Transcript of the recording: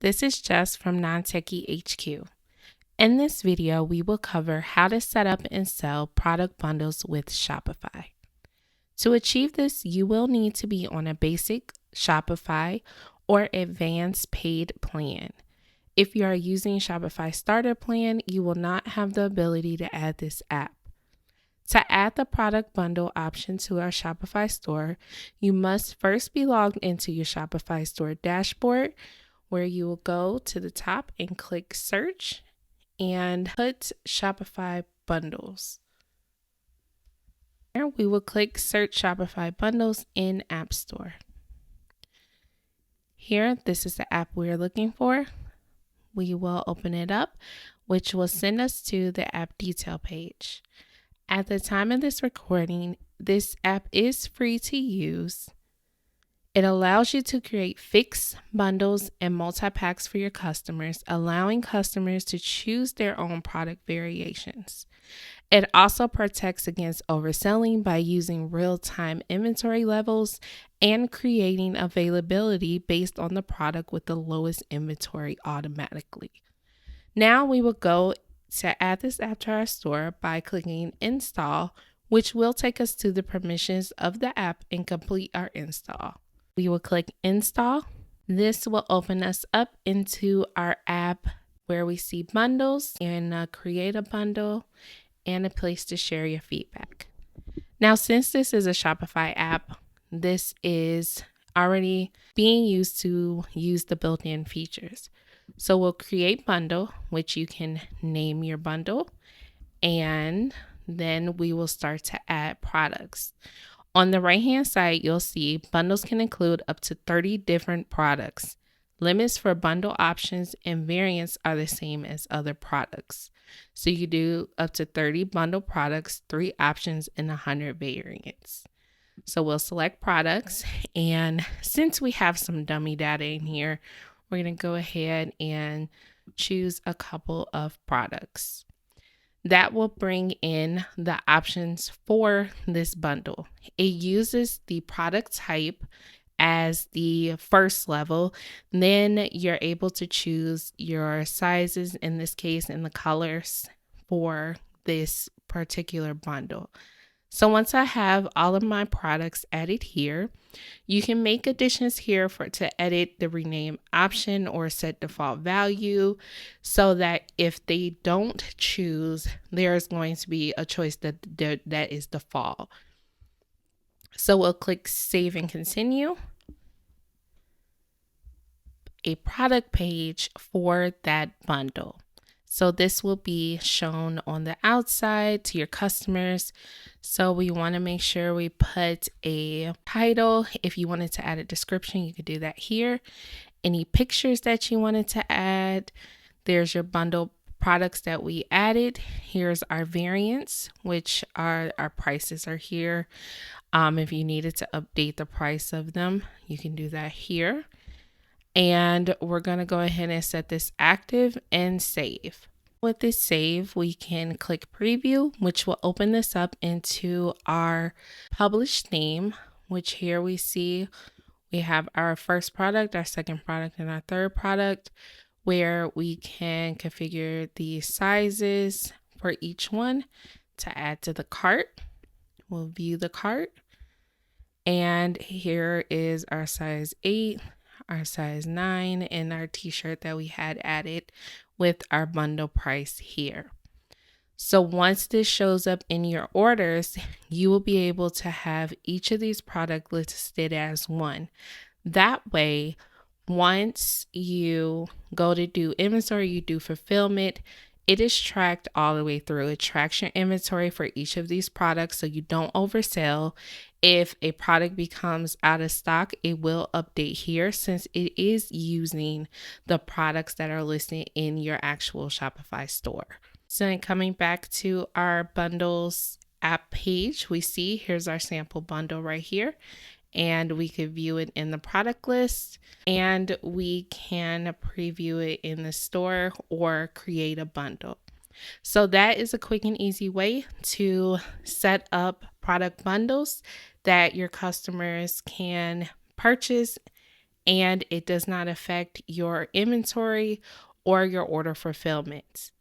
This is Jess from Non-Techie HQ. In this video, we will cover how to set up and sell product bundles with Shopify. To achieve this, you will need to be on a basic Shopify or advanced paid plan. If you are using Shopify Starter Plan, you will not have the ability to add this app. To add the product bundle option to our Shopify store, you must first be logged into your Shopify store dashboard, where you will go to the top and click search and put Shopify Bundles. Here we will click search Shopify Bundles in App Store. Here, this is the app we are looking for. We will open it up, which will send us to the app detail page. At the time of this recording, this app is free to use. It allows you to create fixed bundles and multi-packs for your customers, allowing customers to choose their own product variations. It also protects against overselling by using real-time inventory levels and creating availability based on the product with the lowest inventory automatically. Now we will go to add this app to our store by clicking install, which will take us to the permissions of the app and complete our install. We will click install. This will open us up into our app where we see bundles and create a bundle and a place to share your feedback. Now, since this is a Shopify app, this is already being used to use the built-in features. So we'll create bundle, which you can name your bundle, and then we will start to add products. On the right-hand side, you'll see bundles can include up to 30 different products. Limits for bundle options and variants are the same as other products. So you do up to 30 bundle products, 3 options, and 100 variants. So we'll select products, and since we have some dummy data in here, we're going to go ahead and choose a couple of products. That will bring in the options for this bundle. It uses the product type as the first level. Then you're able to choose your sizes, in this case, and the colors for this particular bundle. So once I have all of my products added here, you can make additions here to edit the rename option or set default value, so that if they don't choose, there's going to be a choice that is default. So we'll click save and continue. A product page for that bundle. So this will be shown on the outside to your customers. So we want to make sure we put a title. If you wanted to add a description, you could do that here. Any pictures that you wanted to add, there's your bundle products that we added. Here's our variants, which are our prices are here. If you needed to update the price of them, you can do that here. And we're going to go ahead and set this active and save. With this save, we can click preview, which will open this up into our published name, which here we see we have our first product, our second product, and our third product, where we can configure the sizes for each one to add to the cart. We'll view the cart. And here is our size 8. Our size 9, and our t-shirt that we had added with our bundle price here. So once this shows up in your orders, you will be able to have each of these products listed as one. That way, once you go to do inventory, you do fulfillment, it is tracked all the way through. It tracks your inventory for each of these products so you don't oversell. If a product becomes out of stock, it will update here since it is using the products that are listed in your actual Shopify store. So then coming back to our bundles app page, we see here's our sample bundle right here. And we could view it in the product list, and we can preview it in the store or create a bundle. So that is a quick and easy way to set up product bundles that your customers can purchase and it does not affect your inventory or your order fulfillment.